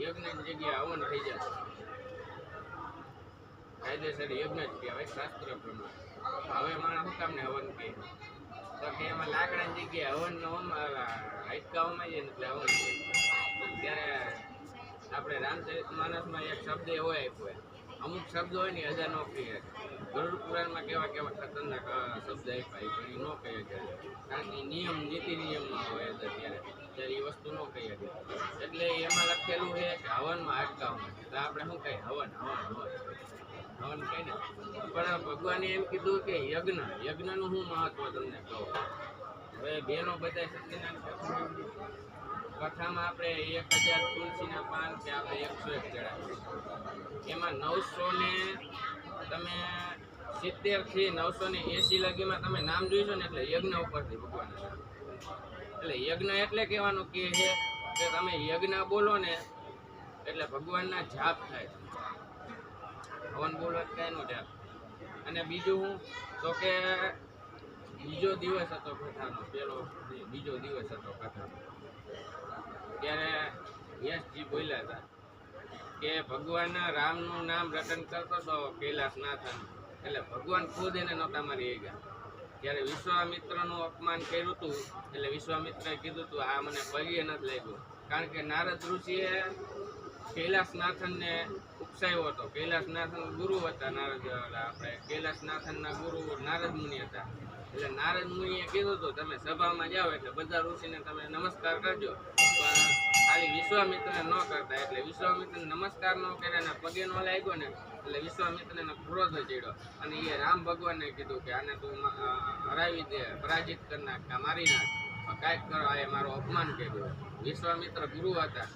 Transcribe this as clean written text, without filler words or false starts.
યજ્ઞની જગ્યાએ હવન થઈ જાય, કાયદેસર યજ્ઞ જ કહેવાય શાસ્ત્ર પ્રમાણે. હવે માણસ શું કામને હવન કહે તો કે એમાં લાકડાની જગ્યાએ હવનનો હાઈટકાઓમાં જાય ને એટલે હવન છે. ત્યારે આપણે રામચરિત માનસમાં એક શબ્દ એવો આપ્યો, અમુક શબ્દ હોય ને અદા ન કહીએ. ગરુડ પુરાણમાં કેવા કેવા ખતરનાક શબ્દ આપ્યા પણ એ ન કહી શકે, કારણ કે નિયમ નીતિ નિયમમાં હોય ત્યારે એ વસ્તુ ન કહી શકે. એટલે એમાં લખેલું છે કે હવનમાં હાડકાઓમાં, તો આપણે શું કહીએ હવન હવન હવન હવન કહીએ ને. પણ ભગવાને એમ કીધું કે યજ્ઞનું શું મહત્વ તમને કહો. હવે બેનો બધા સત્યનારાયણ કથામાં આપણે 1000 તુલસીના પાન કે આપણે 101 ચડાવીએ, એમાં 900 ને તમે 70 થી 980 લગીમાં તમે નામ જોઈશો ને એટલે યજ્ઞ ઉપરથી ભગવાન. એટલે યજ્ઞ એટલે કહેવાનું કે છે કે તમે યજ્ઞ બોલો ને એટલે ભગવાનના જાપ થાય, હવન બોલો કાંઈનો જાપ. અને બીજું હું તો કે બીજો દિવસ હતો કથાનો, બીજો દિવસ હતો કથાનો, ત્યારે યશજી બોલ્યા હતા કે ભગવાન રામનું નામ રટન કરતો હતો કૈલાસનાથન, એટલે ભગવાન ખુદ એને નહોતા મારી ગયા. જ્યારે વિશ્વામિત્રનું અપમાન કર્યું હતું એટલે વિશ્વામિત્રએ કીધું હતું આ મને પગે નથી લાગ્યું, કારણ કે નારદ ઋષિએ કૈલાસનાથનને ઉપસાવ્યો હતો. કૈલાસનાથન ગુરુ હતા, આપણે કૈલાસનાથનના ગુરુ નારદ મુનિ હતા. એટલે નારદ મુનિએ કીધું હતું તમે સભામાં જાઓ એટલે બધા ઋષિને તમે નમસ્કાર કરજો, પણ ખાલી વિશ્વામિત્રને ન કરતા. એટલે વિશ્વામિત્રને નમસ્કાર ન કર્યા ને પગે ન લાગ્યો ને એટલે વિશ્વામિત્રને ક્રોધ ચડ્યો અને એ રામ ભગવાનને કીધું કે આને તું હરાવી દે, પરાજિત કરી નાખ, મારી નાખ, કાંઈક કરો, આ મારું અપમાન કર્યું. વિશ્વામિત્ર ગુરુ હતા